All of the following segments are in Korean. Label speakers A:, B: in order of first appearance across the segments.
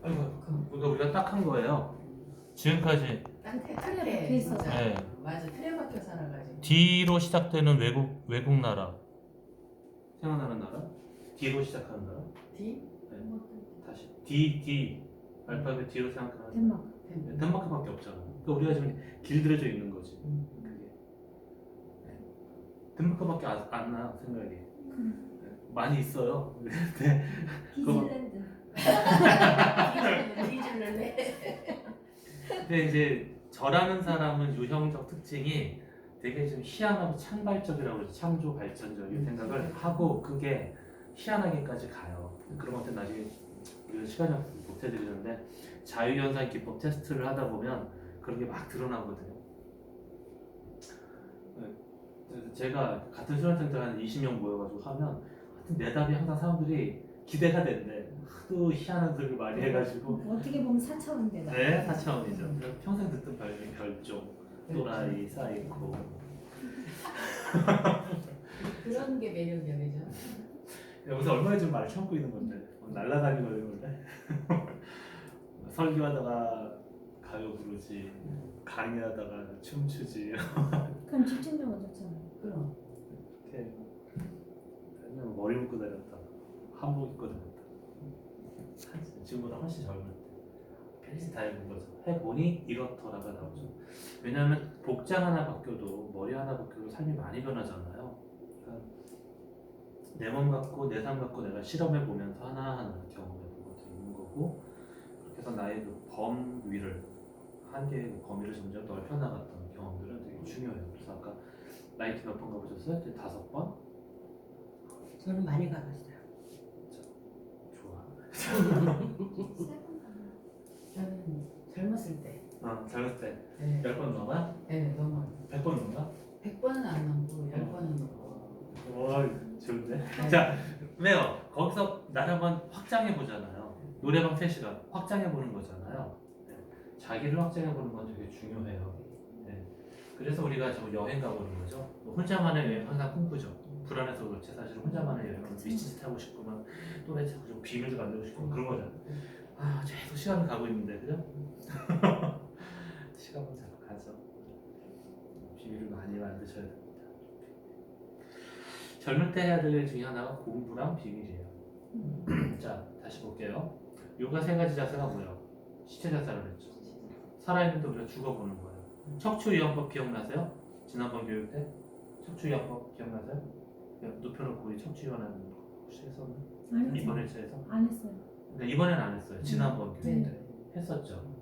A: 그러니까 우리가 딱 한 거예요. 지금까지
B: 틀에
C: 틀에
B: 박혀
C: 있어서.
B: 진짜.
A: 네.
B: 맞아, 틀에 박혀 살아가지고.
A: D로 시작되는 외국 나라 생각나는 나라? D로 시작하는 나라?
B: D?
A: 다시 D 알파벳 D로 생각하는
C: 덴마크.
A: 덴마크밖에 없잖아. 그러니까 우리가 지금 길들여져 있는 거지. 그게 덴마크밖에 안 나 생각이. 많이 있어요. 근데
C: 디즈랜드.
B: 뒤질래.
A: 근데 이제 저라는 사람은 유형적 특징이 되게 좀 희한하고 창발적이라고 그러죠. 창조 발전적인 생각을 하고 그게 희한하게까지 가요. 그런 것들 나중에 우리가 시간이 없어서 못 해드리는데 자유현상 기법 테스트를 하다 보면 그런 게 막 드러나거든요. 그래서 제가 같은 수련센터 한 20명 모여가지고 하면 하여튼 내 답이 항상 사람들이 기대가 된대. 하도 희한한 소리를 많이 해가지고
C: 어떻게 보면 4차원대다.
A: 네, 4차원이죠. 평생 듣던 별종, 또라이, 사이코.
B: 그런 게 매력이야, 그죠?
A: 여기서 얼마나 좀 말 참고 있는 건데 날라다니고 있는 건데 설교하다가 가요 부르지, 강의하다가 춤추지.
C: 그럼 집중력 어떻잖아요.
B: 그럼.
A: 이렇게 그냥 머리 묶고 다녔다, 한복 입고 다녔다. 지금보다 훨씬 젊을 때 펜스 다 해본 거죠. 해보니 이렇더라가 나오죠. 왜냐하면 복장 하나 바뀌어도 머리 하나 바뀌어도 삶이 많이 변하잖아요. 그러니까 내 몸 갖고 내 삶 갖고 내가 실험해 보면서 하나하나 경험해 본 것도 있는 거고, 그렇게 해서 나의 그 범위를, 한계의 그 범위를 점점 넓혀나갔던 경험들은 되게 중요해요. 그래서 아까 나이트 몇 번 가보셨어요? 5번?
B: 저는 많이 가봤어요.
A: 좋아.
B: 저는 젊었을 때.
A: 젊었을 때
B: 네.
A: 10번 넘어요?
B: 네, 너무.
A: 100번 넘나?
B: 100번은 안 넘고 10번은 넘고.
A: 와, 좋은데? 자, 왜요? 거기서 나를 한번 확장해 보잖아요. 노래방 3시간 확장해 보는 거잖아요. 네. 자기를 확장해 보는 건 되게 중요해요. 네. 그래서 우리가 저 여행 가보는 거죠. 혼자만의 여행 항상 꿈꾸죠. 불안해서 그렇지 사실 혼자만의 여행은 미친 짓 하고 싶고 막 또래 찾고 싶고 비밀도 만들고 싶고 그런 거잖아요. 계속 시간을 가고 있는데 그죠? 시간은 자꾸 가죠. 비밀을 많이 만드셔야 됩니다. 젊을 때 해야 될 일 중에 하나가 공부랑 비밀이에요. 자, 다시 볼게요. 요가 3가지 자세가 뭐예요? 시체 자세라고 했죠. 살아있는데 우리가 죽어보는 거예요. 척추이완법 기억나세요? 지난번 교육 때 척추이완법 기억나세요? 눕혀놓고 우리 척추이완하는 거 혹시 했었나?
C: 안
A: 이번
C: 했어요.
A: 회차에서?
C: 안 했어요.
A: 네, 이번에는 안 했어요. 지난번 교육
B: 네.
A: 때 했었죠.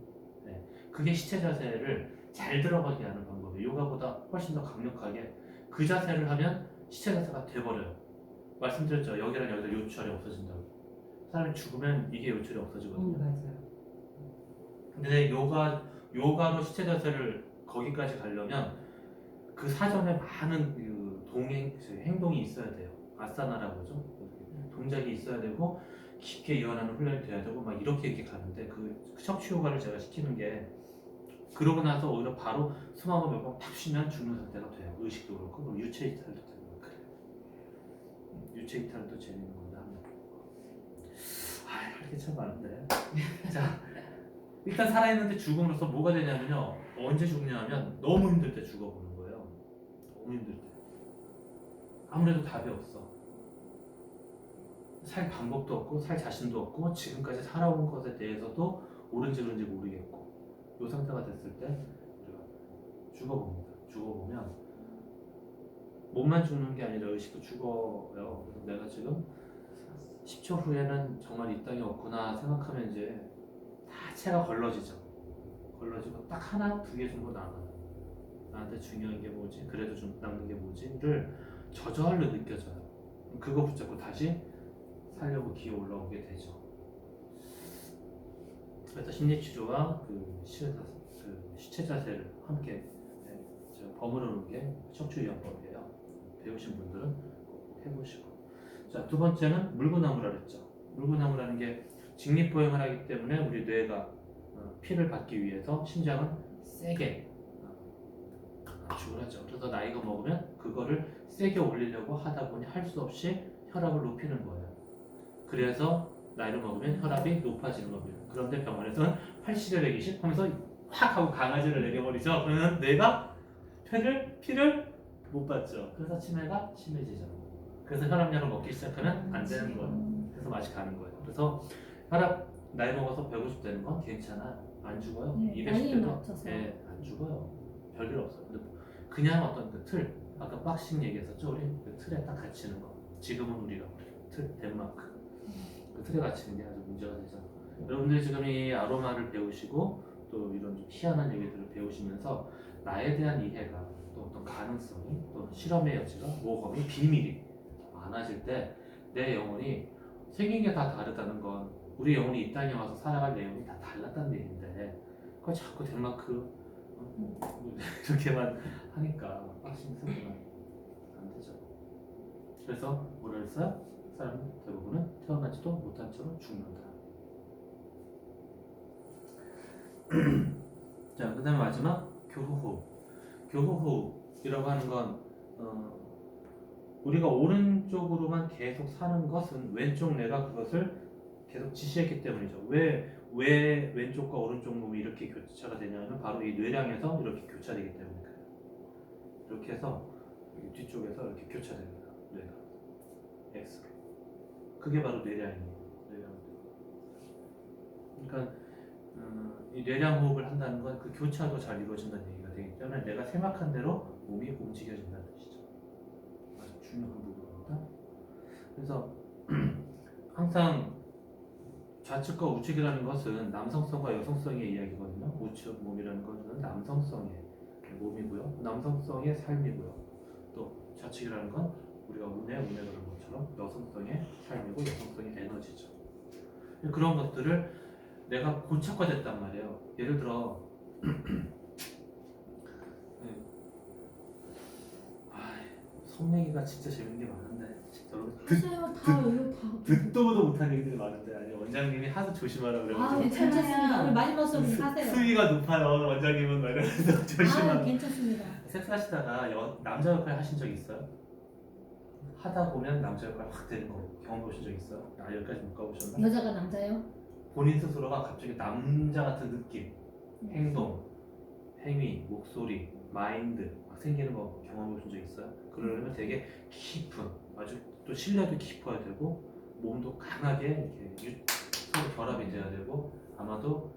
A: 네. 그게 시체 자세를 잘 들어가게 하는 방법이에요. 요가보다 훨씬 더 강력하게 그 자세를 하면 시체 자세가 돼버려요. 말씀드렸죠. 여기랑 여기다 요철이 없어진다고. 사람이 죽으면 이게 요철이 없어지거든요.
B: 맞아요.
A: 근데 요가로 시체 자세를 거기까지 가려면 그 사전에 많은 그 행동이 있어야 돼요. 아사나라고 하죠. 동작이 있어야 되고 깊게 이완하는 훈련이 돼야 되고 막 이렇게 가는데 그 척추 요가를 제가 시키는 게 그러고 나서 오히려 바로 숨 한번 몇 번 탁 쉬면 죽는 상태가 돼요. 의식도 그렇고 그럼 유체 이탈도 되고 그래요. 유체 이탈도 재밌는 건데 한번 할 게 참 많은데. 자, 일단 살아있는데 죽음으로써 뭐가 되냐면요, 언제 죽냐 하면 너무 힘들 때 죽어보는 거예요. 너무 힘들 때. 아무래도 답이 없어. 살 방법도 없고 살 자신도 없고 지금까지 살아온 것에 대해서도 옳은지 그른지 모르겠고 이 상태가 됐을 때 우리가 죽어봅니다. 죽어보면 몸만 죽는 게 아니라 의식도 죽어요. 그래서 내가 지금 10초 후에는 정말 이 땅에 없구나 생각하면 이제 다 채가 걸러지죠. 걸러지고 딱 하나, 2개 정도 남아요. 나한테 중요한 게 뭐지? 그래도 좀 남는 게 뭐지?를 저절로 느껴져요. 그거 붙잡고 다시 살려고 기어 올라오게 되죠. 그래서 심리치료와 그 시체 자세를 함께 버무려 놓은 게 척추이완법이에요. 배우신 분들은 꼭 해보시고. 자, 두 번째는 물구나무라 그랬죠. 물구나무라는 게 직립보행을 하기 때문에 우리 뇌가 피를 받기 위해서 심장은 세게 압축을 하죠. 그래서 나이가 먹으면 그거를 세게 올리려고 하다 보니 할 수 없이 혈압을 높이는 거예요. 그래서 나이를 먹으면 혈압이 높아지는 겁니다. 그런데 병원에서는 80에 120 하면서 확 하고 강아지를 내려버리죠. 그러면 뇌가 피를 못 받죠. 그래서 치매가 심해지죠. 그래서 혈압약을 먹기 시작하면 안 되는 거예요. 그래서 맛이 가는 거예요. 그래서 혈압 나이 먹어서 150 되는 건 괜찮아. 안 죽어요.
C: 네,
A: 210
C: 나이에
A: 대도
C: 맞춰서.
A: 안 죽어요. 별일 없어요. 근데 그냥 어떤 그 틀, 아까 박싱 얘기했었죠. 우리 그 틀에 딱 갇히는 거. 지금은 우리가 틀, 덴마크 그 틀에 갇히는 게 아주 문제가 되죠. 여러분들 지금 이 아로마를 배우시고 또 이런 좀 희한한 얘기들을 배우시면서 나에 대한 이해가 또 어떤 가능성이 또 실험의 여지가 모험이 비밀이 많아질 때 내 영혼이 생긴 게 다 다르다는 건 우리 영혼이 이 땅에 와서 살아갈 내용이 다 달랐다는 얘기인데 그걸 자꾸 덴마크 이렇게만 하니까 박싱 쓰면 안 되죠. 그래서 뭐라 했어요? 사람 대부분은 태어나지도 못한 채로 죽는다. 자, 그 다음에 마지막 교후호흡. 교후호흡이라고 하는 건 우리가 오른쪽으로만 계속 사는 것은 왼쪽 뇌가 그것을 계속 지시했기 때문이죠. 왜 왼쪽과 오른쪽 몸이 이렇게 교차가 되냐면 바로 이 뇌량에서 이렇게 교차되기 때문에 그래요. 이렇게 해서 뒤쪽에서 이렇게 교차됩니다. 뇌가 X로. 그게 바로 뇌량이에요. 뇌량. 그러니까 이 뇌량 호흡을 한다는 건 그 교차도 잘 이루어진다는 얘기가 되기 때문에 내가 생각한 대로 몸이 움직여진다는 뜻이죠. 아주 중요한 부분입니다. 그래서 항상 좌측과 우측이라는 것은 남성성과 여성성의 이야기거든요. 우측 몸이라는 것은 남성성의 몸이고요. 남성성의 삶이고요. 또 좌측이라는 건 우리가 운에 그런 것처럼 여성성의 삶이고 여성성의 에너지죠. 그런 것들을 내가 고착화됐단 말이에요. 예를 들어 속 얘기가 진짜 재밌는 게 많은데 진짜로
C: 하세요. 다 이거 다.
A: 듣도 보도 못한 얘기들이 많은데 아니 원장님이 하도 조심하라
C: 아,
A: 그래가지고
C: 괜찮습니다. 오늘 마지막 수업 하세요.
A: 수위가 높아요 원장님은 말해서
C: 아,
A: 조심하라.
C: 괜찮습니다.
A: 섹스하시다가 남자 역할 하신 적 있어요? 하다 보면 남자 역할 확 되는 거 경험 보신 적 있어요? 아 여기까지 못 가보셨나?
C: 여자가 남자요?
A: 본인 스스로가 갑자기 남자 같은 느낌, 행동, 행위, 목소리, 마인드 막 생기는 거 경험 보신 적 있어요? 그러려면 되게 깊은 아주 또 신뢰도 깊어야 되고 몸도 강하게 이렇게 서로 결합이 돼야 되고 아마도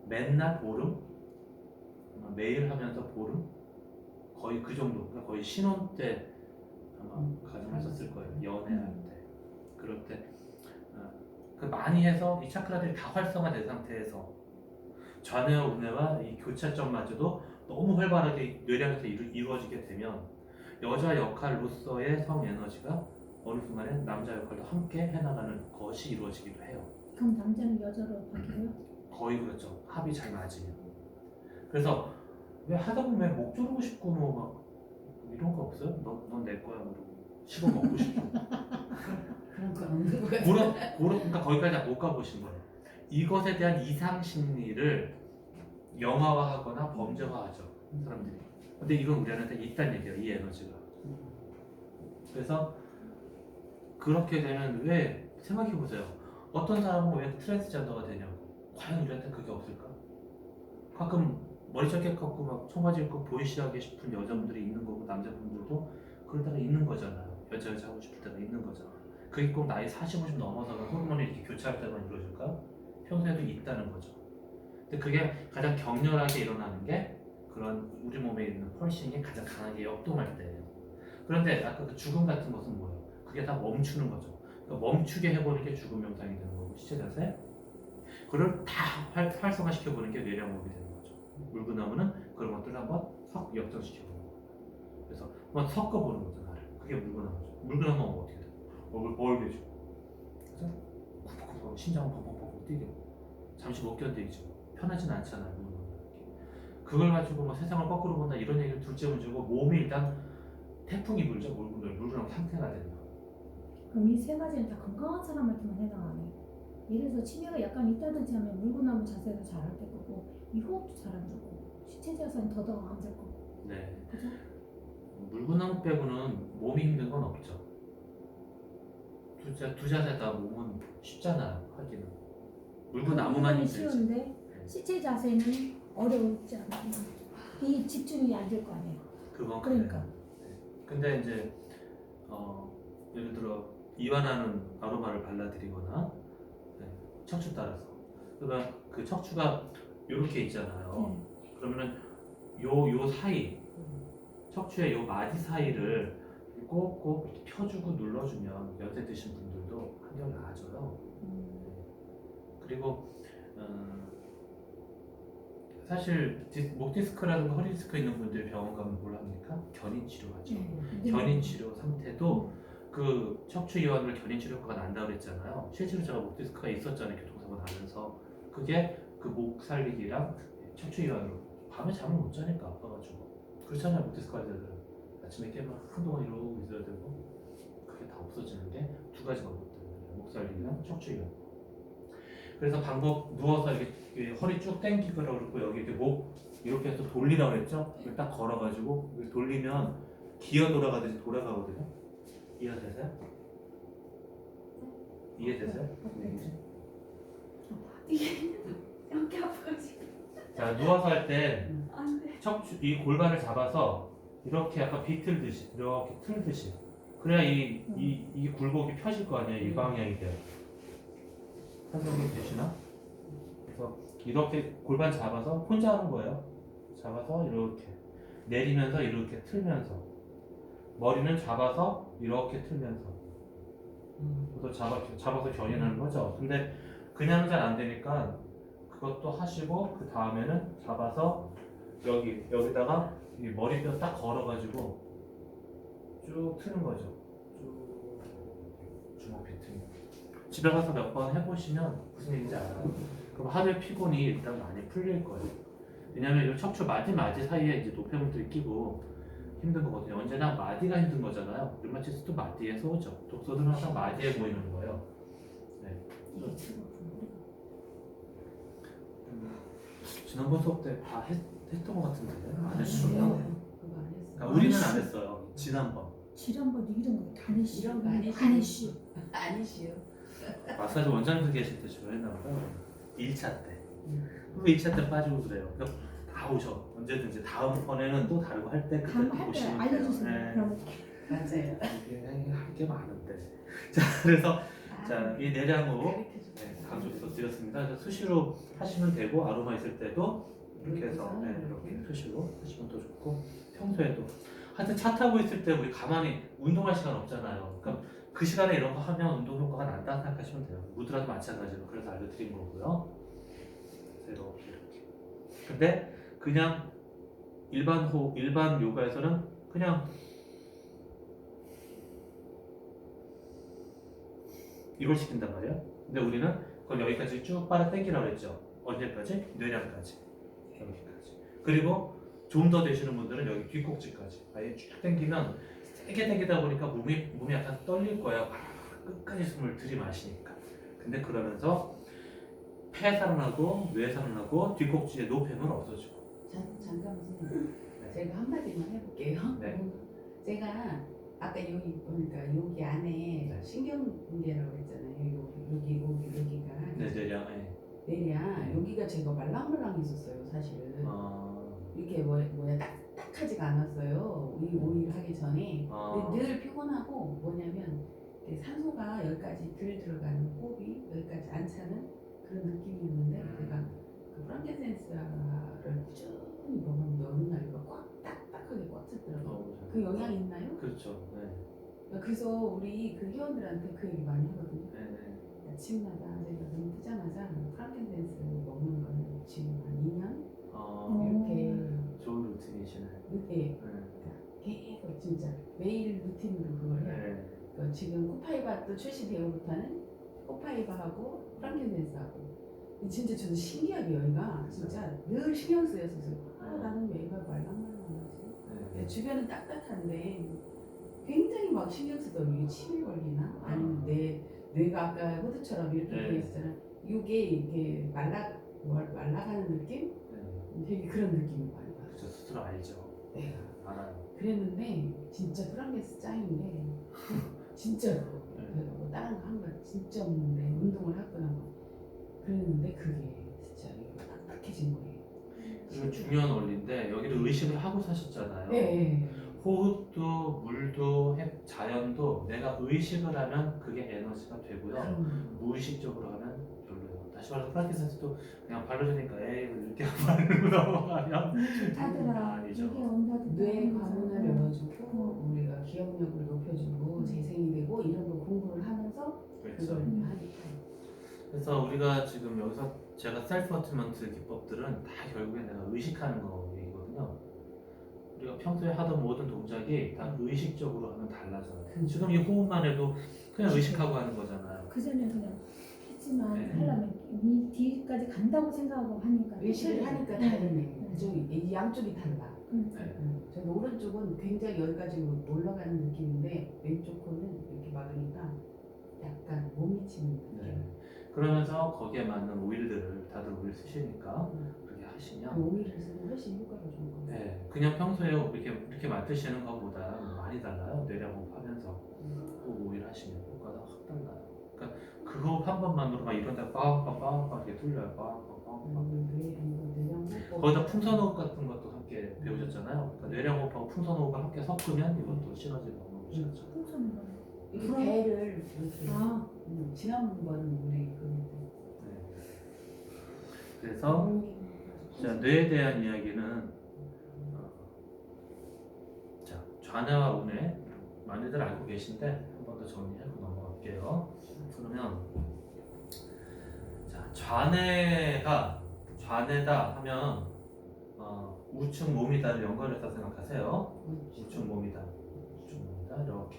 A: 맨날 보름 매일 하면서 보름 거의 그 정도 그러니까 거의 신혼 때 아마 가정하셨을 거예요. 연애할 때 그럴 때 그 많이 해서 이 차크라들이 다 활성화된 상태에서 좌뇌와 우뇌와 이 교차점마저도 너무 활발하게 뇌량에서 이루어지게 되면 여자 역할로서의 성 에너지가 어느 순간에 남자 역할도 함께 해나가는 것이 이루어지기도 해요.
C: 그럼 남자는 여자로 바뀌어요?
A: 거의 그렇죠. 합이 잘 맞으면. 그래서 왜 하다 보면 목 조르고 싶고 뭐 막 이런 거 없어요? 넌 내 거야 그러고 씹어 먹고 싶고.
B: 그런 건 없는 것 같아요.
A: 그러니까 거기까지 못 가보신 거예요. 이것에 대한 이상 심리를 영화화하거나 범죄화하죠 사람들이. 근데 이건 우리한테 있다는 얘기예요. 이 에너지가. 그래서 그렇게 되면 왜 생각해 보세요. 어떤 사람은 왜 트랜스젠더가 되냐고. 과연 우리한테 그게 없을까? 가끔 머리 짧게 깎고 막 청바지 입고 보이시하게 싶은 여자분들이 있는 거고 남자분들도 그럴 때가 있는 거잖아요. 여자 하고 싶을 때가 있는 거잖아요. 그게 꼭 나이 40, 50 넘어서는 호르몬이 이렇게 교차할 때만 이루어질까? 평소에도 있다는 거죠. 근데 그게 가장 격렬하게 일어나는 게 그런 우리 몸에 있는 펄싱이 가장 강하게 역동할 때예요. 그런데 아까 그 죽음 같은 것은 뭐예요? 그게 다 멈추는 거죠. 그러니까 멈추게 해보는 게 죽음 명상이 되는 거고 시체 자세. 그걸 다 활성화시켜보는 게 뇌량호흡이 되는 거죠. 물구나무는 그런 것들을 한번 역정시켜보는 거예요. 그래서 한번 섞어보는 거죠. 나를. 그게 물구나무죠. 물구나무는 어떻게 돼요? 얼굴 벌게지고 그래서 쿡쿡하고 심장은 펑펑펑 뛰게 잠시 못 견디죠. 편하진 않잖아요. 그걸 가지고 뭐 세상을 거꾸로 본다 이런 얘기를 둘째 문제고 몸이 일단 태풍이 불죠. 물구나무 상태가 된다.
C: 그럼 이 세 가지는 다 건강한 사람한테만 해당하네. 예를 들어서 치매가 약간 있다든지 하면 물구나무 자세도 잘 안 될 거고 이 호흡도 잘 안 될 거고 시체 자세는 더더욱 안 될 거고.
A: 네.
C: 그죠?
A: 물구나무 빼고는 몸이 힘든 건 없죠. 두 자세 다 몸은 쉽잖아요. 하기는. 물고 나무만 힘들지.
C: 쉬운데 시체 자세는 어렵지 않아요. 이 집중이 안 될 거 아니에요.
A: 그건
C: 그러니까.
A: 그래요. 근데 이제 예를 들어 이완하는 아로마를 발라드리거나 척추 따라서 그러면 그 척추가 이렇게 있잖아요. 그러면은 요 사이 척추의 요 마디 사이를 꼭꼭 이렇게 펴주고 눌러주면 연세 드신 분들도 한결 나아져요. 그리고 사실 목 디스크라든가 허리 디스크 있는 분들이 병원 가면 뭘 합니까? 견인 치료하죠. 견인 치료 상태도 그 척추 이완을 견인 치료 효과가 난다고 그랬잖아요. 실제로 제가 목 디스크가 있었잖아요. 교통사고 나면서 그게 그 목 살리기랑 척추 이완으로 밤에 잠을 못 자니까 아파가지고 그렇잖아요. 목 디스크 환자들은 아침에 깨면 한동안 이러고 있어야 되고 그게 다 없어지는 게 두 가지가 것 때문에 목 살리기랑 척추 이완. 그래서 방법 누워서 이렇게 허리 쭉 당기거나 그러고 여기 이렇게 목 이렇게 해서 돌리라고 그랬죠? 이렇게 딱 걸어가지고 이렇게 돌리면 기어 돌아가듯이 돌아가거든요. 이해되세요? 이해되세요?
C: 이게 이렇게 아파가지고
A: 자 누워서 할 때
C: 안 돼.
A: 척추 이 골반을 잡아서 이렇게 약간 비틀듯이 이렇게 틀듯이 그래야 이 굴곡이 펴질 거 아니에요. 이 방향이 돼요. 설명이 되시나? 그래서 이렇게 골반 잡아서 혼자 하는 거예요. 잡아서 이렇게 내리면서 이렇게 틀면서 머리는 잡아서 이렇게 틀면서 그래서 잡아서 견인하는 거죠. 근데 그냥 잘 안 되니까 그것도 하시고 그 다음에는 잡아서 여기다가 이 머리뼈 딱 걸어가지고 쭉 트는 거죠. 쭉 주먹 비트는. 집에 가서 몇 번 해보시면 무슨 얘기인지 알아요. 그럼 하루의 피곤이 일단 많이 풀릴 거예요. 왜냐면 이 척추 마디 사이에 이제 노폐물들이 끼고 힘든 거거든요. 언제나 마디가 힘든 거잖아요. 류마티스도 마디에서 오죠. 독소들은 항상 마디에 모이는 거예요. 네.
C: 이게 즐겁구나.
A: 지난번 수업 때 다 했던 것 같은데 안 했어요.
B: 그거 안 했어.
A: 그러니까 우리는 안 했어요. 지난번
C: 지난번 이런 거 다니시.
B: 이런 거 아니시.
C: 다니시.
B: 아니시요.
A: 마사지 원장님들 계실 때 주로 했나 보다. 1차 때. 그리고 2차 때 빠지고 그래요. 그러니까 다 오셔. 언제든지 다음 번에는 또 다르고 할 때 그때 또
C: 할때
A: 보시면
C: 알려주세요.
A: 돼요. 네.
C: 그럼
B: 맞아요.
A: 이게 할 게 많은데. 자 그래서 자 이 내장으로
B: 가르쳐줘.
A: 강조해서 드렸습니다. 그래서 수시로 하시면 되고 아로마 있을 때도 이렇게 해서 이렇게 수시로 하시면 더 좋고 평소에도 하여튼 차 타고 있을 때 우리 가만히 운동할 시간 없잖아요. 그러니까 그 시간에 이런 거 하면 운동 효과가 난다 생각하시면 돼요. 무드라도 마찬가지로 그래서 알려드린 거고요. 그래서 이렇게. 근데 그냥 일반 요가에서는 그냥 이걸 시킨단 말이에요. 근데 우리는 그걸 여기까지 쭉 빨아 당기라고 했죠. 언제까지? 뇌량까지. 여기까지. 그리고 좀 더 되시는 분들은 여기 뒷꼭지까지. 아예 쭉 당기면 세게 당기다 보니까 몸이 약간 떨릴 거예요. 끝까지 숨을 들이마시니까. 근데 그러면서 폐 살아나고 뇌 살아나고 뒷꼭지의 노폐물 없어지고.
B: 잠깐만 선생님. 제가 한마디만 해볼게요.
A: 네.
B: 제가 아까 여기 보니까 여기 안에
A: 네.
B: 신경문제라고 했잖아요. 여기가
A: 네, 뇌량. 네.
B: 내려 여기가 제가 말랑말랑했었어요 사실은. 이렇게 뭐야 딱딱하지가 않았어요. 오일 하기 전에. 근데 늘 피곤하고 뭐냐면 이렇게 산소가 여기까지 들 들어가는 호흡이 여기까지 안 차는 그런 느낌이었는데 내가 그 프랑켄센스를 꾸준히 먹었는데 어느 날 이거 딱딱하게 꽉 찼더라고요. 그 영향이 있나요?
A: 그렇죠. 네.
B: 그래서 우리 그 회원들한테 그 얘기 많이 하거든요.
A: 네.
B: 아침마다 제가 눈 뜨자마자 프랑켄센스 먹는 거는 지금 한 2년 이렇게
A: 좋은 루틴이시네.
B: 네. 계속 진짜 매일 루틴으로 그걸 해요.
A: 네.
B: 그러니까 지금 코파이바도 출시되어부터는 코파이바하고 프랑켄센스하고 진짜 저는 신기하게 여기가 진짜 늘 신경 쓰였었어요. 나는 왜 이걸 말랑말랑하지?
A: 네.
B: 주변은 딱딱한데 굉장히 막 신경 쓰더니 치매 걸리나? 아니면 뇌가 아까 호두처럼 이렇게
A: 네.
B: 돼 있잖아. 이게 말라가는 느낌? 되게 그런 느낌이 많이 받아요.
A: 그렇죠. 스스로 알죠.
B: 네.
A: 알아요.
B: 그랬는데 진짜 프랑켄스 짱인 게 진짜로
A: 네.
B: 별로 다른 거 한 거 진짜 없는데 운동을 했구나 그랬는데 그게 진짜 이게 딱딱해진 거예요.
A: 이거 중요한 원리인데 여기를 의식을 하고 사셨잖아요.
B: 예.
A: 호흡도 물도 자연도 내가 의식을 하면 그게 에너지가 되고요. 무의식적으로 하면 별로예요. 다시 말해서 프라티센스도 그냥 바르니까 에이 이렇게 바르고 넘어가면
C: 좋다더라.
A: 아니죠.
C: 이게 온다더라.
B: 뇌 관문을 열어주고 우리가 기억력을 높여주고 재생이 되고 이런 거 공부를 하면서
A: 그렇죠.
B: 그걸 하니까.
A: 그래서 우리가 지금 여기서 제가 셀프 어티먼트 기법들은 다 결국에 내가 의식하는 거거든요. 우리가 평소에 하던 모든 동작이 다 의식적으로 하면 달라져요. 지금 이 호흡만 해도 그냥 의식하고 하는 거잖아요.
C: 그 전에 그냥 했지만
A: 네.
C: 하려면 이 뒤까지 간다고 생각하고 하니까
B: 의식을
C: 틀리죠.
B: 하니까 다르네. 그쪽이 이 양쪽이 달라.
A: 네.
B: 저는 오른쪽은 굉장히 여기까지 올라가는 느낌인데 왼쪽 코는 이렇게 막으니까 약간 못 미치는 느낌.
A: 네. 그러면서 거기에 맞는 오일들을 다들 오일 쓰시니까 그렇게
B: 그
A: 하시면
B: 오일을 쓰면 훨씬 효과가 좋은 거 같아요.
A: 네. 그냥 평소에 이렇게 맡으시는 것보다 많이 달라요. 뇌량호흡 하면서 꼭 오일 하시면 효과가 확 달라요. 그러니까 그 호흡 한 번만으로 막 이런 데가 빡빡빡 이렇게 뚫려요. 빡빡빡. 거기다 풍선호흡 같은 것도 함께 배우셨잖아요. 그러니까 뇌량호흡하고 풍선호흡을 함께 섞으면 이것도 시너지가 너무 좋죠.
C: 풍선인 거예요.
B: 이 배를 이렇게
C: 아,
B: 지난번 우리
A: 네. 그래서 자, 뇌에 대한 이야기는 자, 좌뇌와 우뇌 많이들 알고 계신데 한 번 더 정리하고 넘어갈게요. 그러면 자, 좌뇌다 하면 우측 몸이다를 연결해서 생각하세요. 우측 몸이다 이렇게 해서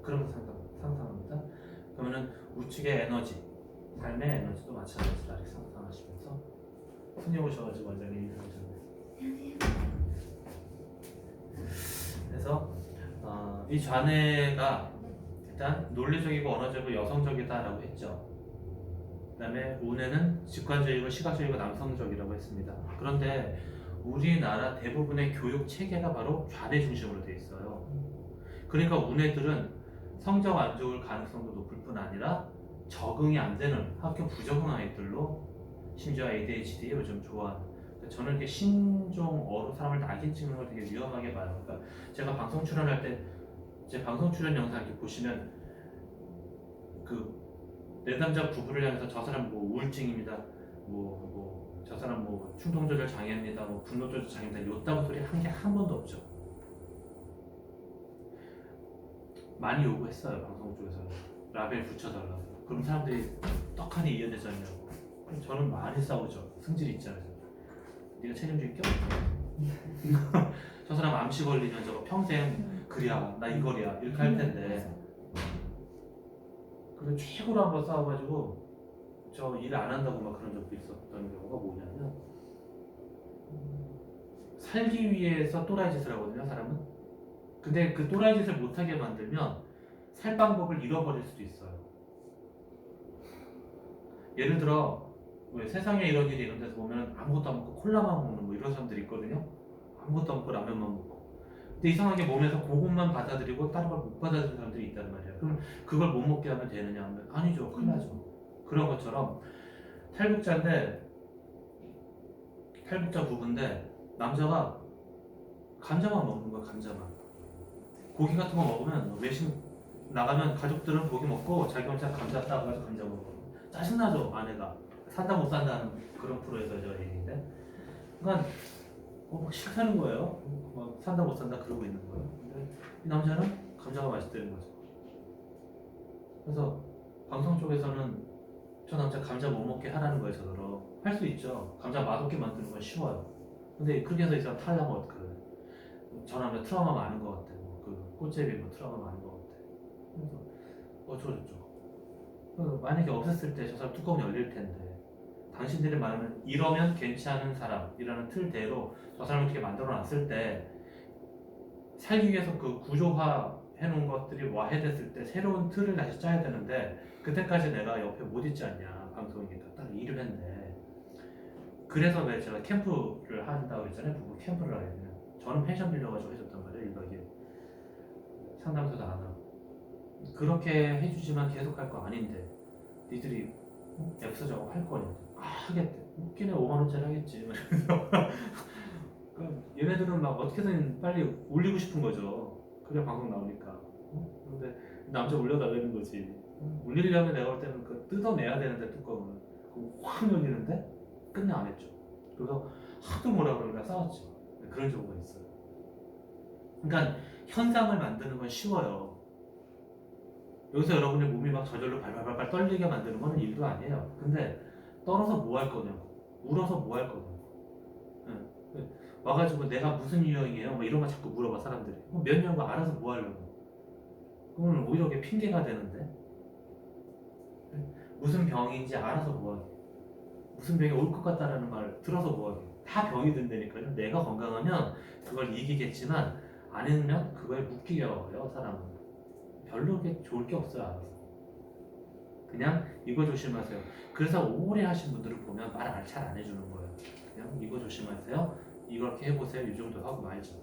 A: 그런 거 상상합니다. 그러면은 우측의 에너지, 삶의 에너지도 마찬가지로 이렇게 상상하시면서 손님 오셔가지고 원장님 인사하셨네요. 그래서 이 좌뇌가 일단 논리적이고 언어적이고 여성적이다라고 했죠. 그다음에 우뇌는 직관적이고 시각적이고 남성적이라고 했습니다. 그런데 우리나라 대부분의 교육 체계가 바로 좌뇌 중심으로 돼 있어요. 그러니까 우뇌들은 성적 안 좋을 가능성도 높을 뿐 아니라 적응이 안 되는 학교 부적응 아이들로 심지어 ADHD 요즘 좋아하는 저는 이렇게 신종어로 사람을 낙인 찍는 걸 되게 위험하게 봐요. 그러니까 제가 방송 출연할 때 제 방송 출연 영상 이렇게 보시면 그 내담자 부부를 향해서 저 사람 뭐 우울증입니다. 저 사람 뭐 충동 조절 장애입니다. 뭐 분노 조절 장애입니다. 요딴 소리 한 게 한 번도 없죠. 많이 요구했어요 방송 쪽에서 라벨 붙여달라고. 그럼 사람들이 떡하니 이해되지 않냐고. 저는 많이 싸우죠. 승질이 있잖아요. 네가 책임질게? 저 사람 암시 걸리면 저거 평생 그래야 나 이거야 이렇게 할 텐데. 그래서 최고로 한번 싸워가지고 저 일 안 한다고 막 그런 적도 있었던 경우가 뭐냐면 살기 위해서 또라이 짓을 하거든요 사람은. 근데 그 또라이 짓을 못하게 만들면 살 방법을 잃어버릴 수도 있어요. 예를 들어 왜 세상에 이런 일이 이런 데서 보면 아무것도 안 먹고 콜라만 먹는 뭐 이런 사람들이 있거든요. 아무것도 안 먹고 라면만 먹고. 근데 이상하게 몸에서 그것만 받아들이고 다른 걸 못 받아들이는 사람들이 있단 말이에요. 그럼 그걸 못 먹게 하면 되느냐 하면 아니죠. 큰일 나죠. 그런 것처럼 탈북자인데 탈북자 부부인데 남자가 감자만 먹는 거야. 감자만. 고기 같은 거 먹으면 외식 나가면 가족들은 고기 먹고 자기 혼자 감자 따가지고 감자 먹어. 짜증나죠 아내가. 산다 못 산다는 그런 프로에서 저 얘기인데 그러니까 막 싫다는 거예요. 막 산다 못 산다 그러고 있는 거예요. 근데 이 남자는 감자가 맛있다는 거죠. 그래서 방송 쪽에서는 저 남자 감자 못 먹게 하라는 거예요. 저더러 할 수 있죠. 감자 맛없게 만드는 건 쉬워요. 근데 그렇게 해서 이 사람 탈라면 어떡해. 저 남자 트라우마 많은 것 같아. 그 꽃제비 뭐 트라우마 많은 것 같아. 그래서 어쩌고저쩌고. 만약에 없앴을 때 저 사람 뚜껑이 열릴 텐데 당신들이 말하는 이러면 괜찮은 사람이라는 틀대로 저 사람을 이렇게 만들어 놨을 때 살기 위해서 그 구조화 해놓은 것들이 와해됐을 때 새로운 틀을 다시 짜야 되는데 그때까지 내가 옆에 못 있지 않냐. 방송이니까 딱 일을 했는데 그래서 왜 제가 캠프를 한다고 했잖아요. 부부 캠프를 하게 되면 저는 펜션 빌려가지고 해줬단 말이에요. 1박 2일 상담소도 안 하고 그렇게 해주지만 계속 할 거 아닌데 니들이 F 작업 할 거냐? 아 하겠대. 웃기네 5만 원짜리 하겠지. 그래서 얘네들은 막 어떻게든 빨리 올리고 싶은 거죠. 그래 방송 나오니까. 근데 남자 올려달라는 거지. 올리려면 내가 볼 때는 그 뜯어내야 되는데 뚜껑을 그거 확 열리는데 끝내 안 했죠. 그래서 하도 뭐라 그러니까 싸웠죠. 그런 경우가 있어요. 그러니까 현상을 만드는 건 쉬워요. 여기서 여러분의 몸이 막 저절로 발발발발 떨리게 만드는 건 일도 아니에요. 근데 떨어서 뭐 할 거냐고, 울어서 뭐 할 거냐고. 응. 와가지고 내가 무슨 유형이에요? 뭐 이런 거 자꾸 물어봐 사람들이. 몇 년간 알아서 뭐 하려고. 그러면 오히려 그게 핑계가 되는데. 무슨 병인지 알아서 뭐 하게. 무슨 병이 올 것 같다라는 말 들어서 뭐 하게. 다 병이 된다니까요. 내가 건강하면 그걸 이기겠지만 아니면 그거에 묶이게 해요 사람은. 별로 그렇게 좋을 게 없어요 알아서. 그냥 이거 조심하세요. 그래서 오래 하신 분들을 보면 말 잘 안 해주는 거예요. 그냥 이거 조심하세요. 이렇게 해보세요. 이 정도 하고 말죠.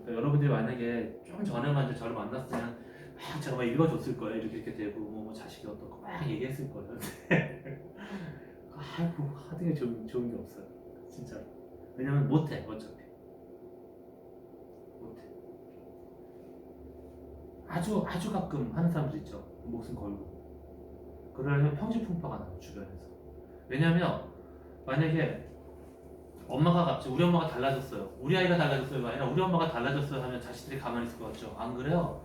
A: 그러니까 여러분들이 만약에 좀 전에만 이제 저를 만났으면 막 제가 막 읽어줬을 거예요. 이렇게 되고 뭐 자식이 어떻고 막 얘기했을 거예요. 아이고 하등에 좋은 게 없어요. 진짜. 왜냐면 못해 어차피. 못해. 아주 가끔 하는 사람들 있죠. 목숨 걸고. 그러려면 평지풍파가 나요 주변에서. 왜냐면 만약에 엄마가 갑자기 우리 엄마가 달라졌어요. 우리 아이가 달라졌어요가 아니라 우리 엄마가 달라졌어요 하면 자식들이 가만히 있을 것 같죠. 안 그래요?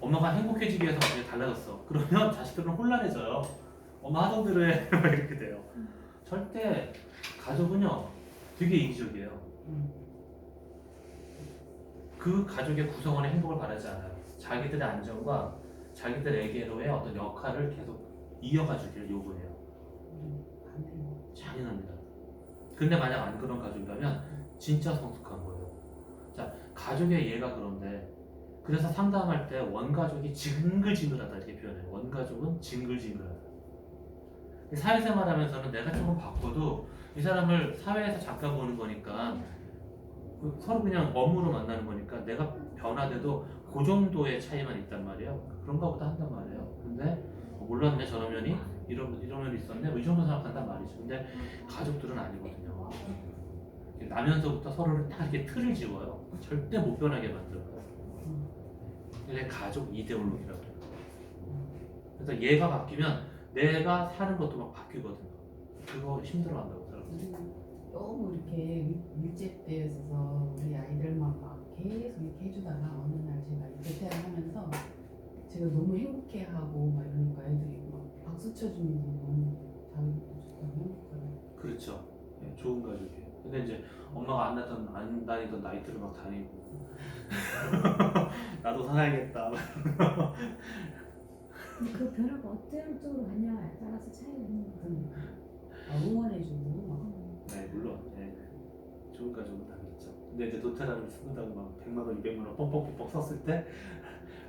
A: 엄마가 행복해지기 위해서 갑자기 달라졌어. 그러면 자식들은 혼란해져요. 엄마 하던 대로 해. 이렇게 돼요. 절대 가족은요 되게 이기적이에요. 그 가족의 구성원의 행복을 바라지 않아요. 자기들의 안정과 자기들에게로의 어떤 역할을 계속 이어가주기를 요구해요. 잔인합니다. 근데 만약 안 그런 가족이라면 진짜 성숙한 거예요. 자, 가족의 예가 그런데 그래서 상담할 때 원가족이 징글징글하다 이렇게 표현해요. 원가족은 징글징글하다. 사회생활 하면서는 내가 조금 바꿔도 이 사람을 사회에서 잠깐 보는 거니까 서로 그냥 업무로 만나는 거니까 내가 변화돼도 그 정도의 차이만 있단 말이에요. 그런가 보다 한단 말이에요. 근데 몰랐네 저런 면이 이런 면이 있었네 뭐 이 정도 생각한단 말이죠. 근데 가족들은 아니거든요. 나면서부터 서로를 딱 이렇게 틀을 지워요. 절대 못 변하게 만들어요. 이게 가족 이데올로기라고 해요. 그래서 얘가 바뀌면 내가 사는 것도 막 바뀌거든요. 그거 힘들어한다고 사람들이.
B: 너무 이렇게 밀집되어 있어서 우리 아이들만 막 계속 이렇게 해주다가 어느 날 제가 베테랑 하면서 제가 너무 행복해하고 막 이러니까 애들이 막 박수 쳐주면서 너무 좋다고.
A: 그렇죠. 네, 좋은 가족이에요. 근데 이제 엄마가 안 다니던 나이트를 막 다니고 나도 살아야겠다.
C: 근데 그 변화가 어떤 쪽으로 가냐에 따라서 차이가 있는 것 같아요.
B: 응원해주고 막.
A: 네, 물론 네, 좋은 가족은 다르겠죠. 근데 이제 도테라를 쓰다가 막 100만 원, 200만 원 뻥뻥뻥 썼을 때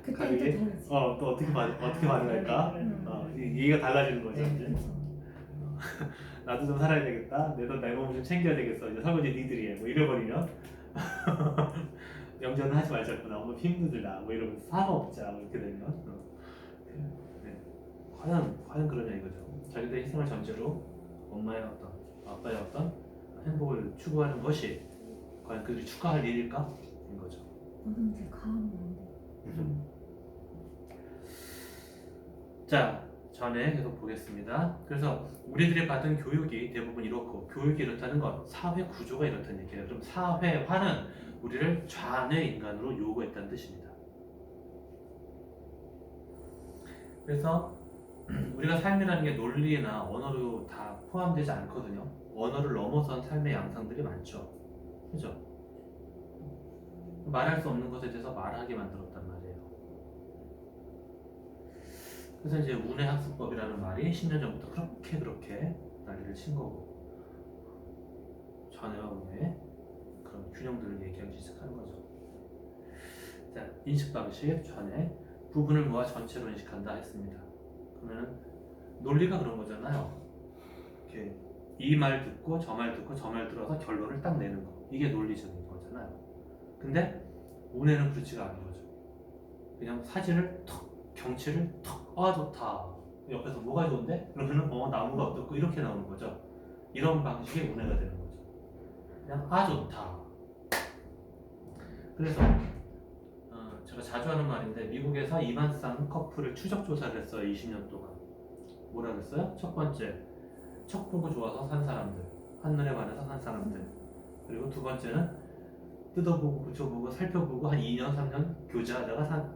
C: 그때는 또 다르지.
A: 또 어떻게 반응할까? 얘기가 달라지는 거죠.
B: 네,
A: 이제.
B: 그렇죠.
A: 나도 좀 살아야 되겠다. 내 돈 내 몸 좀 챙겨야 되겠어. 이제 설거지 니들이 해. 뭐 이래버리면 영전은 하지 말자꾸나. 엄마 힘들다. 뭐 이러면서 사과 먹자. 뭐 이렇게 되면 네. 과연 그러냐 이거죠. 자기들의 희생을 전제로 엄마의 어떤 아빠의 어떤 행복을 추구하는 것이 과연 그들이 추구할 일일까? 인 거죠.
C: 어른들 가하면 안 돼.
A: 자, 전에 계속 보겠습니다. 그래서 우리들이 받은 교육이 대부분 이렇고 교육이 이렇다는 건 사회 구조가 이렇다는 얘기예요. 그럼 사회화는 우리를 좌뇌 인간으로 요구했다는 뜻입니다. 그래서 우리가 삶이라는 게 논리나 언어로 다 포함되지 않거든요. 언어를 넘어선 삶의 양상들이 많죠. 그죠? 말할 수 없는 것에 대해서 말하게 만들었단 말이에요. 그래서 이제 운의 학습법이라는 말이 10년 전부터 그렇게 난리를 친 거고 전해와 운의 그런 균형들을 얘기하기 시작하는 거죠. 자, 인식 방식 전에 부분을 모아 전체로 인식한다 했습니다. 그러면은 논리가 그런 거잖아요. 이렇게 이 말 듣고 저 말 듣고 저 말 들어서 결론을 딱 내는 거. 이게 논리적인 거잖아요. 근데 운에는 그렇지가 않은 거죠. 그냥 사진을 턱, 경치를 턱, 아 좋다. 옆에서 뭐가 좋은데? 그러면은 나무가 어떻고 이렇게 나오는 거죠. 이런 방식의 운해가 되는 거죠. 그냥 아 좋다. 그래서 제가 자주 하는 말인데 미국에서 2만 쌍 커플을 추적 조사를 했어요. 20년 동안. 뭐라 그랬어요? 첫 번째, 척 보고 좋아서 산 사람들, 한눈에 반해서 산 사람들. 그리고 두 번째는 뜯어보고 붙여보고 살펴보고 한 2년, 3년 교제하다가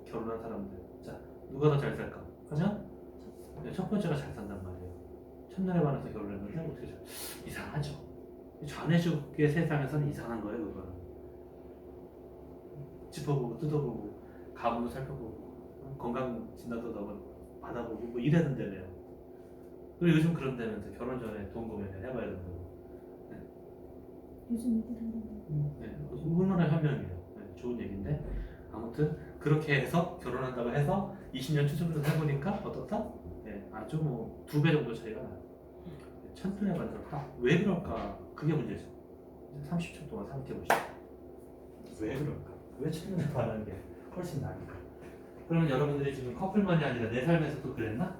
A: 결혼한 사람들. 자, 누가 더 잘 살까? 하면 첫 번째가 잘 산단 말이에요. 첫눈에 반해서 결혼했는데 어떻게 이상하죠? 좌뇌식의 세상에서는 이상한 거예요, 그거는. 짚어보고 뜯어보고 가문도 살펴보고 건강 진단도 받아보고 뭐 이래야 된다며요. 그리고 요즘 그런다면서 결혼 전에 돈 공연을 해봐야 된다고.
C: 요즘 애들은
A: 네, 얼마나 현명해요. 네, 좋은 얘기인데 아무튼 그렇게 해서 결혼한다고 해서 20년 추적을 해보니까 어떻다? 네, 아주 뭐 2배 정도 차이가 나요. 천푼에 만들었다. 왜 그럴까? 그게 문제죠. 30초 동안 생각해보시죠. 왜 그럴까? 왜 천년에 반하는 게 훨씬 나을까? 그러면 여러분들이 지금 커플만이 아니라 내 삶에서도 그랬나?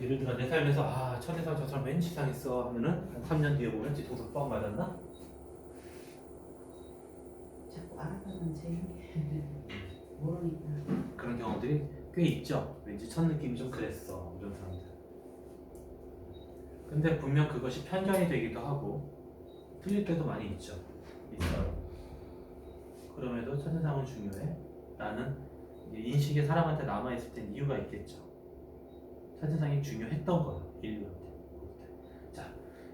A: 예를 들어 내 삶에서 첫에서 저 사람 왠지 이상했어 하면은 한 3년 뒤에 보면 뒤통수 뻥 맞았나?
B: 자꾸 알아가면 재밌게 모르니까.
A: 그런 경우들이 꽤 있죠. 왠지 첫 느낌이 좀 그랬어 이런 사람들. 근데 분명 그것이 편견이 되기도 하고 틀릴 때도 많이 있어요. 그럼에도 첫인상은 중요해 라는 인식이 사람한테 남아있을 땐 이유가 있겠죠. 첫인상이 중요했던 거예요, 인류한테. 자,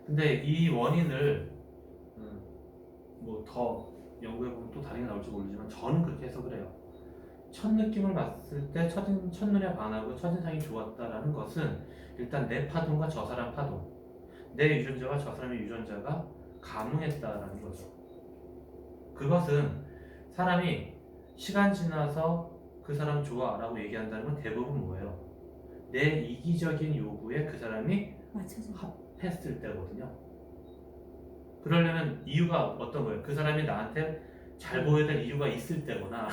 A: 근데 이 원인을 뭐 더 연구해보면 또 다른 게 나올지 모르지만 저는 그렇게 해석을 해요. 첫 느낌을 봤을 때 첫눈에 반하고 첫인상이 좋았다라는 것은 일단 내 파동과 저 사람 파동, 내 유전자와 저 사람의 유전자가 감응했다라는 거죠. 그것은 사람이 시간 지나서 그 사람 좋아 라고 얘기한다는 건 대부분 뭐예요? 내 이기적인 요구에 그 사람이
C: 맞춰서
A: 합했을 때거든요. 그러려면 이유가 어떤 거예요? 그 사람이 나한테 잘 보여야 될 이유가 있을 때거나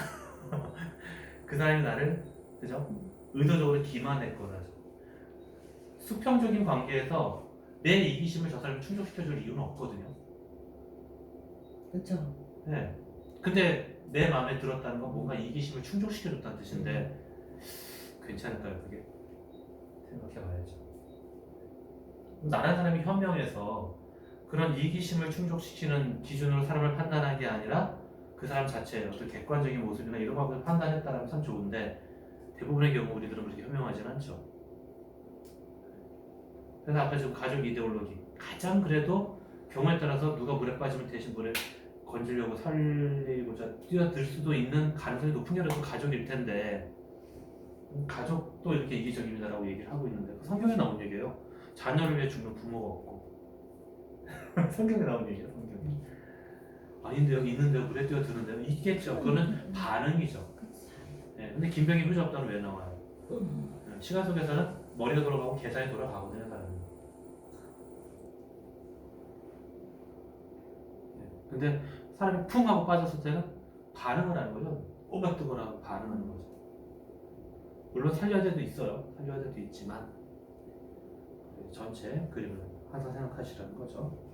A: 그 사람이 나를 그죠? 의도적으로 기만했거나죠. 수평적인 관계에서 내 이기심을 저 사람이 충족시켜줄 이유는 없거든요.
B: 그렇죠.
A: 네. 근데 내 마음에 들었다는 건 뭔가 이기심을 충족시켜줬다는 뜻인데 괜찮을까요 그게? 생각해봐야죠. 나란 사람이 현명해서 그런 이기심을 충족시키는 기준으로 사람을 판단한 게 아니라 그 사람 자체의 어떤 객관적인 모습이나 이런 것을 판단했다면 참 좋은데 대부분의 경우 우리들은 그렇게 현명하진 않죠. 그래서 아까 지금 가족 이데올로기 가장 그래도 경우에 따라서 누가 물에 빠지면 대신 물에 건지려고 살리고자 뛰어들 수도 있는 가능성이 높은 게 가족일 텐데 가족도 이렇게 이기적입니다라고 얘기를 하고 있는데 성경에 나온 얘기예요. 자녀를 위해 죽는 부모가 없고 성경에 나온 얘기예요. 성경에. 아닌데요, 있는데요, 물에 뛰어드는데요. 있겠죠. 그거는 반응이죠. 네, 근데 김병희 후적단은 왜 나와요? 시간 속에서는 머리가 돌아가고 계산이 돌아가거든요, 사람이. 네, 근데 사람이 쿵 하고 빠졌을 때는 반응을 하는 거죠. 오가 뜨거나 반응하는 거죠. 물론 살려야 될 때도 있어요. 살려야 될 때도 있지만 전체 그림을 항상 생각하시라는 거죠.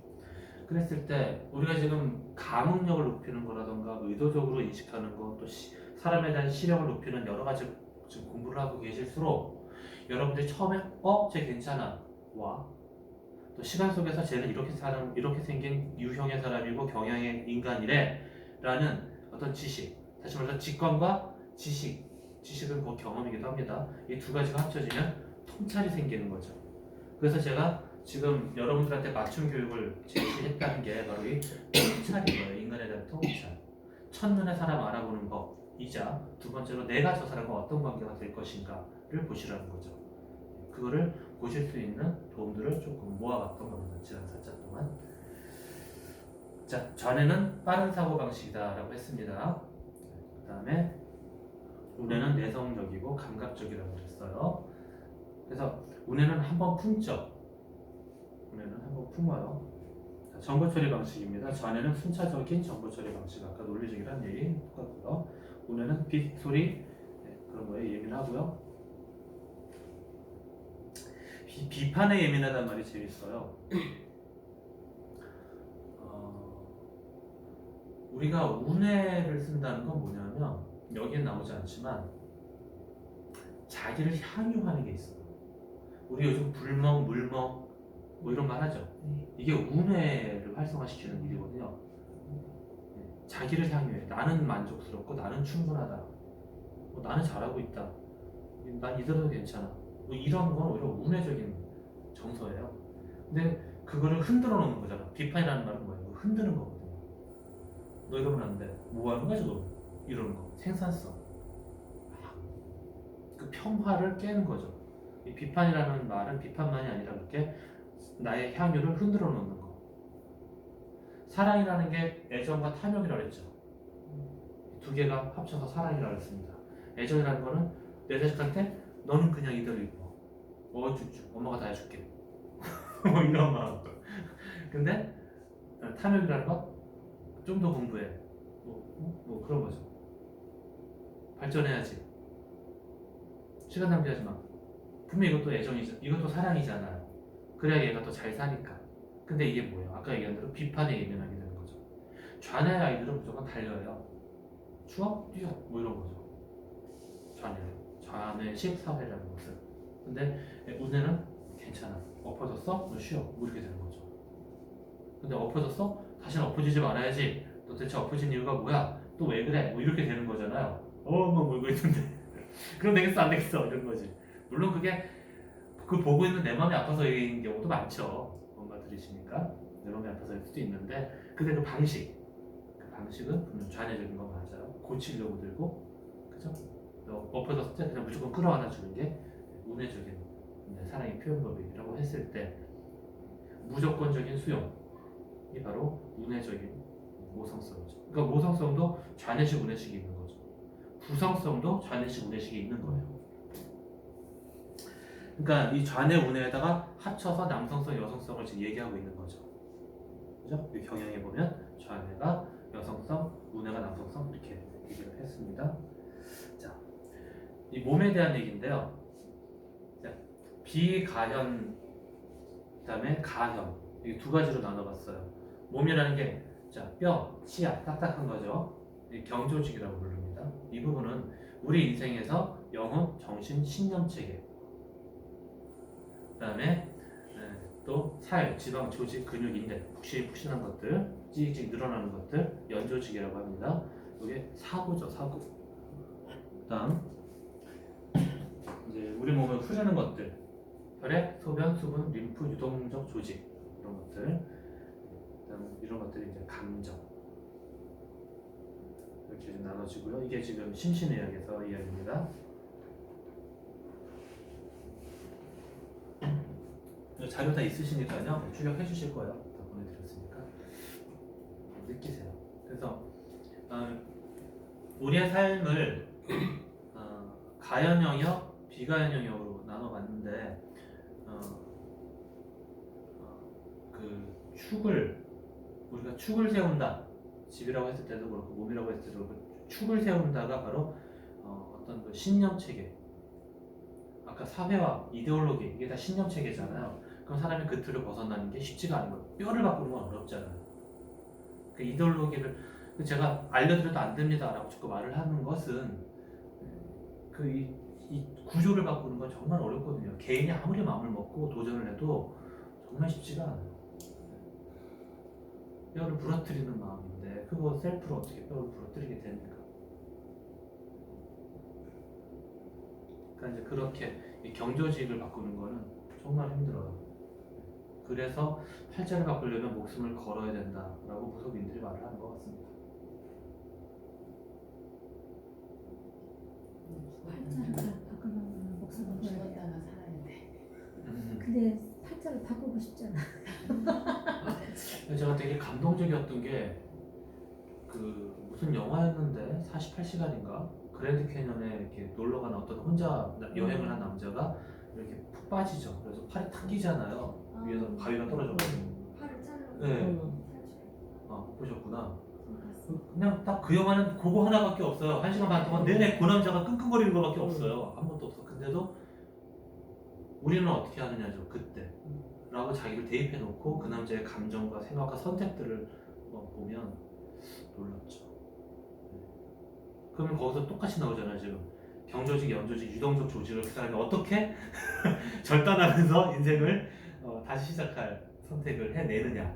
A: 그랬을 때 우리가 지금 감응력을 높이는 거라던가 의도적으로 인식하는 것, 또 사람에 대한 시력을 높이는 여러 가지 지금 공부를 하고 계실수록 여러분들이 처음에 쟤 괜찮아 와, 또 시간 속에서 쟤는 이렇게 생긴 유형의 사람이고 경향의 인간이래 라는 어떤 지식, 다시 말해서 직관과 지식은 곧 경험이기도 합니다. 이 두 가지가 합쳐지면 통찰이 생기는 거죠. 그래서 제가 지금 여러분들한테 맞춤 교육을 제시했다는 게 바로 이 통찰인 거예요. 인간에 대한 통찰. 첫눈에 사람 알아보는 법이자 두 번째로 내가 저 사람과 어떤 관계가 될 것인가를 보시라는 거죠. 그거를 보실 수 있는 도움들을 조금 모아봤던 겁니다. 지난 4차 동안. 자, 전에는 빠른 사고방식이다라고 했습니다. 그 다음에 운해는 내성적이고 감각적이라고 그랬어요. 그래서 운해는 한번 품죠. 운해는 한번 품어요. 정보 처리 방식입니다. 전에는 순차적인 정보 처리 방식, 아까 논리적이라는 얘기 똑같고요. 운에는 빛, 소리 그런 거에 예민하고요. 비판에 예민하다는 말이 재밌어요. 우리가 운해를 쓴다는 건 뭐냐면 여기에 나오지 않지만 자기를 향유하는 게 있어요. 우리 요즘 불멍, 물멍 뭐 이런 말 하죠. 이게 운해를 활성화시키는 일이거든요. 자기를 향유해. 나는 만족스럽고 나는 충분하다. 나는 잘하고 있다. 난 이대로도 괜찮아. 뭐 이런 건 오히려 운해적인 정서예요. 근데 그거를 흔들어 놓는 거잖아. 비판이라는 말은 뭐예요? 흔드는 거거든요. 너 이러면 안 돼. 뭐 하는 거지 너? 이러는 거. 생산성. 그 평화를 깨는 거죠. 이 비판이라는 말은 비판만이 아니라 그렇게 나의 향유를 흔들어 놓는 거. 사랑이라는 게 애정과 탐욕이라고 했죠. 두 개가 합쳐서 사랑이라고 했습니다. 애정이라는 거는 내 자식한테 너는 그냥 이대로 있고 쭉쭉 엄마가 다 해줄게. 뭐 이런 마음. 근데 탐욕이라는 건 좀 더 공부해. 뭐 그런 거죠. 발전해야지. 시간 낭비하지 마. 분명 이것도 애정이죠. 이것도 사랑이잖아요. 그래야 얘가 더 잘 사니까. 근데 이게 뭐예요? 아까 얘기한 대로 비판에 예민하게 되는 거죠. 좌뇌 아이들은 무조건 달려요. 추워? 뛰어. 뭐 이런 거죠. 좌뇌식 사회라는 것은. 근데 운에는 괜찮아. 엎어졌어? 너 쉬어. 뭐 이렇게 되는 거죠. 근데 엎어졌어? 다시는 엎어지지 말아야지. 너 대체 엎어진 이유가 뭐야? 또 왜 그래? 뭐 이렇게 되는 거잖아요. 막 울고 있는데. 그럼 되겠어 안 되겠어 이런 거지. 물론 그게 그 보고 있는 내 마음이 아파서인 경우도 많죠. 뭔가 들으시니까 내 마음이 아파서일 수도 있는데, 근데 그 방식은 분명 좌뇌적인 건 맞아요. 고치려고 들고, 그죠? 엎어졌을 때 그냥 무조건 끌어안아 주는 게 운해적인 사랑의 표현법이라고 했을 때, 무조건적인 수용이 바로 운해적인 모성성이죠. 그러니까 모성성도 좌뇌식 운해식이 있는 거죠. 부성성도 좌뇌식 운해식이 있는 거예요. 그러니까 이 좌뇌 운해에다가 합쳐서 남성성, 여성성을 지금 얘기하고 있는 거죠. 그죠? 이 경향에 보면 좌뇌가 여성성, 운해가 남성성 이렇게 얘기를 했습니다. 자, 이 몸에 대한 얘기인데요. 자, 비가현, 그다음에 가현, 이 두 가지로 나눠봤어요. 몸이라는 게 자, 뼈, 치아, 딱딱한 거죠. 이 경조직이라고 부릅니다. 이 부분은 우리 인생에서 영혼, 정신, 신념 체계, 그다음에 또 살, 지방, 조직, 근육, 인대, 푹신푹신한 것들, 찌익찌익 늘어나는 것들, 연조직이라고 합니다. 이게 사고죠, 사고. 그다음 이제 우리 몸을 흐르는 것들, 혈액, 소변, 수분, 림프, 유동적 조직 이런 것들, 그다음 이런 것들이 이제 감정 이렇게 좀 나눠지고요. 이게 지금 심신의학에서 이야기입니다. 자료 다 있으시니까요. 출력해 주실 거예요. 다 보내드렸으니까 느끼세요. 그래서 우리의 삶을 가연 영역, 비가연 영역으로 나눠봤는데 그 우리가 축을 세운다. 집이라고 했을 때도 그렇고 몸이라고 했을 때도 그렇고 축을 세운다가 바로 어떤 그 신념 체계. 아까 사회와 이데올로기 이게 다 신념 체계잖아요. 그럼 사람이 그 틀을 벗어나는 게 쉽지가 않은 거예요. 뼈를 바꾸는 건 어렵잖아요. 그 이데올로기를 제가 알려드려도 안 됩니다라고 자꾸 말을 하는 것은 이 구조를 바꾸는 건 정말 어렵거든요. 개인이 아무리 마음을 먹고 도전을 해도 정말 쉽지가 않아요. 뼈를 부러뜨리는 마음인데 그거 셀프로 어떻게 뼈를 부러뜨리게 됩니까? 그러니까 이제 그렇게 이 경조직을 바꾸는 거는 정말 힘들어요. 그래서 팔자를 바꾸려면 목숨을 걸어야 된다라고 무속인들이 말을 하는 것 같습니다.
C: 팔자를 바꾸려면 목숨을 걸어야 돼.
B: 죽었다가 살아야 돼.
C: 근데 팔자를 바꾸고 싶잖아.
A: 제가 되게 감동적이었던 게 무슨 영화였는데 48시간인가 그랜드 캐년에 이렇게 놀러 간 어떤 혼자 여행을 한 남자가 이렇게 푹 빠지죠. 그래서 팔이 탁기잖아요. 위에서 바위가 떨어져가지고.
C: 팔을 잘라.
A: 네. 못 보셨구나. 그냥 딱 그 영화는 그거 하나밖에 없어요. 1시간 반 동안 내내 그 남자가 끙끙거리는 거밖에 없어요. 아무것도 없어. 근데도 우리는 어떻게 하느냐죠. 그때 라고 자기를 대입해 놓고 그 남자의 감정과 생각과 선택들을 보면 놀랍죠. 그러면 거기서 똑같이 나오잖아요. 지금 경조직, 연조직, 유동적 조직을 그 사람이 어떻게 절단하면서 인생을 다시 시작할 선택을 해내느냐.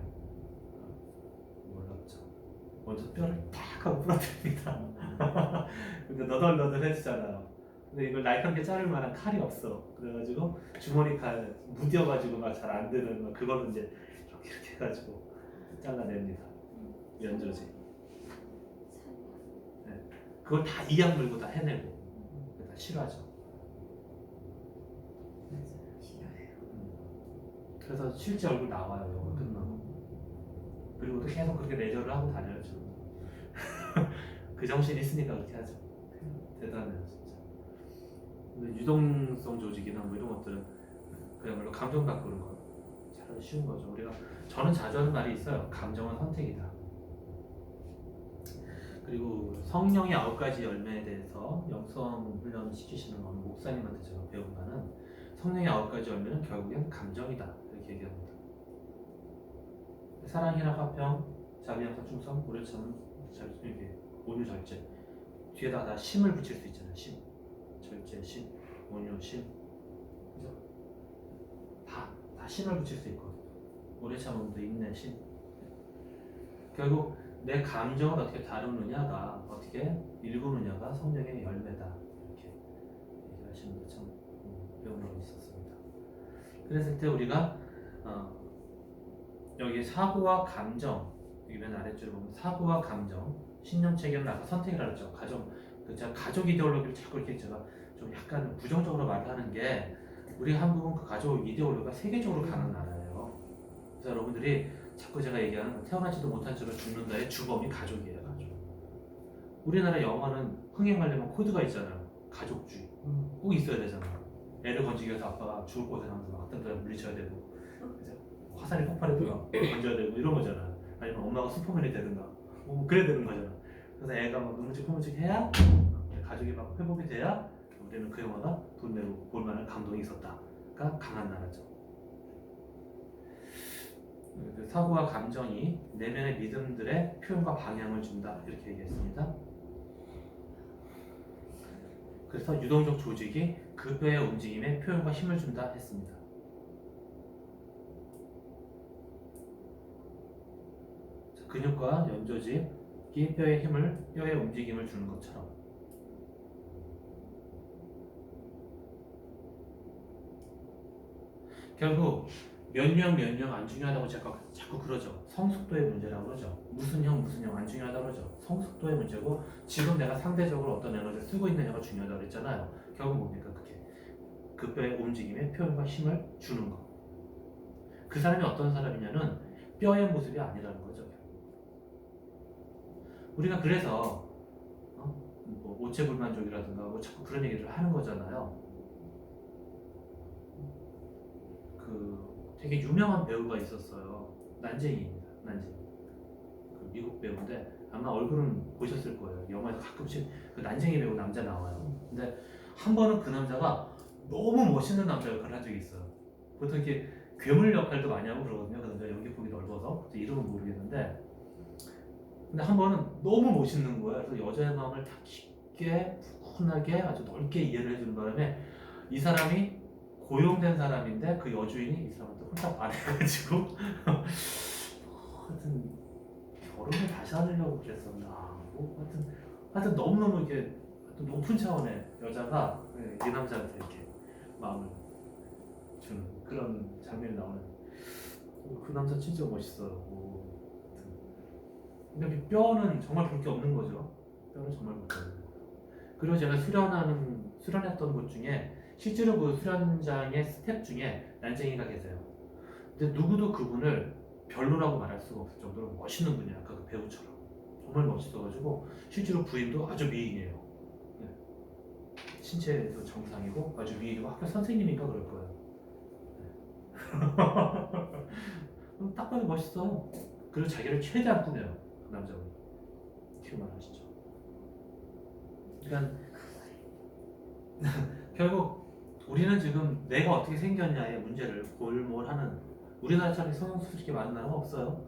A: 놀랍죠. 먼저 뼈를 탁 하고 부러뜨립니다. 근데 너덜너덜해지잖아요. 근데 이걸 날카롭게 자를 만한 칼이 없어. 그래가지고 주머니 칼 무뎌가지고 막 잘 안 되는 거 그걸로 이제 이렇게 해가지고 잘라냅니다. 연조직. 네. 그걸 다 이악 물고 다 해내고 다 싫어하죠.
B: 맞아요. 싫어요.
A: 그래서 실제 얼굴 나와요. 영화 끝나고. 그리고 또 계속 그렇게 내절을 하고 다녀요. 지금. 그 정신이 있으니까 그렇게 하죠. 대단해요 진짜. 근데 유동성 조직이나 뭐 이런 것들은 그야말로 감정 바꾸는 거 잘 쉬운 거죠. 저는 자주 하는 말이 있어요. 감정은 선택이다. 그리고 성령의 9가지 열매에 대해서 영성 훈련 시키시는 어느 목사님한테 제가 배운 바는 성령의 9가지 열매는 결국엔 감정이다 이렇게 얘기합니다. 사랑, 희락, 화평, 자비, 양선, 충성, 오래 참음, 이렇게 온유, 절제 뒤에다가 다 심을 붙일 수 있잖아요. 심, 절제, 심, 온유, 심, 그죠? 다 심을 붙일 수 있거든요. 오래 참음도 인내, 심. 결국 내 감정을 어떻게 다루느냐가 어떻게 일구느냐가 성령의 열매다 이렇게 얘기하시는 게 참 배운 적이 있었습니다. 그랬을 때 우리가 여기 사고와 감정 여기 맨 아래줄을 보면 사고와 감정 신념 체계는 아까 선택이라고 했죠. 제가 가족 이데올로기를 자꾸 이렇게 제가 좀 약간 부정적으로 말하는 게 우리 한국은 그 가족 이데올로기가 세계적으로 강한 나라예요. 그래서 여러분들이 자꾸 제가 얘기하는 태어나지도 못한 채로 죽는다의 주범이 가족이에요. 가족. 우리나라 영화는 흥행하려면 코드가 있잖아요. 가족주의 꼭 있어야 되잖아요. 애를 건지기 위해서 아빠가 죽을 고생하면서 막 어떤 데를 물리쳐야 되고 그죠? 화산이 폭발해도 건져야 되고 이런 거잖아요. 아니면 엄마가 슈퍼맨이 되든가 뭐 그래야 되는 거잖아요. 그래서 애가 막 눈물찍 해야 가족이 막 회복이 돼야 우리는 그 영화가 돈 내고 볼만한 감동이 있었다가 강한 나라죠. 사고와 감정이 내면의 믿음들의 표현과 방향을 준다 이렇게 얘기했습니다. 그래서 유동적 조직이 그 뼈의 움직임에 표현과 힘을 준다 했습니다. 근육과 연조직이 뼈의 움직임을 주는 것처럼 결국 몇 명 안 중요하다고 자꾸 그러죠. 성숙도의 문제라고 그러죠. 무슨 형 안 중요하다고 그러죠. 성숙도의 문제고 지금 내가 상대적으로 어떤 에너지를 쓰고 있느냐가 중요하다고 그랬잖아요. 결국 뭡니까 그게 그 뼈의 움직임에 표현과 힘을 주는 거. 그 사람이 어떤 사람이냐는 뼈의 모습이 아니라는 거죠. 우리가 그래서 뭐 오체불만족이라든가 뭐 자꾸 그런 얘기를 하는 거잖아요. 그 되게 유명한 배우가 있었어요. 난쟁이입니다. 난쟁이. 그 미국 배우인데 아마 얼굴은 보셨을 거예요. 영화에서 가끔씩 그 난쟁이 배우 남자 나와요. 근데 한 번은 그 남자가 너무 멋있는 남자 역할을 한 적이 있어요. 보통 이렇게 괴물 역할도 많이 하고 그러거든요. 그 남자 연기폭이 넓어서 이름은 모르겠는데 근데 한 번은 너무 멋있는 거야. 그래서 여자의 마음을 다 깊게 푸근하게 아주 넓게 이해를 해주는 바람에 이 사람이 고용된 사람인데 그 여주인이 이 사람한테 홀딱 반해가지고 하여튼 결혼을 다시 하려고 그랬었나 뭐 하여튼 너무너무 이렇게 높은 차원의 여자가 이 남자한테 이렇게 마음을 주는 그런 장면이 나오는 그 남자 진짜 멋있어요. 근데 뼈는 정말 볼 게 없는 거죠. 뼈는 정말 볼 게 없는 거예요. 그리고 제가 수련했던 것 중에 실제로 그 수련장의 스텝 중에 난쟁이가 계세요. 근데 누구도 그분을 별로라고 말할 수가 없을 정도로 멋있는 분이야. 아까 그 배우처럼. 정말 멋있어가지고 실제로 부인도 아주 미인이에요. 네. 신체도 정상이고 아주 미인이고 학교 선생님인가 그럴 거예요. 네. 딱 봐도 멋있어. 그리고 자기를 최대한 꾸며요. 그 남자분. 쉽게 말하시죠. 그러니까 결국 우리는 지금 내가 어떻게 생겼냐의 문제를 골몰하는, 우리나라처럼 성형수술이 많은 나라가 없어요.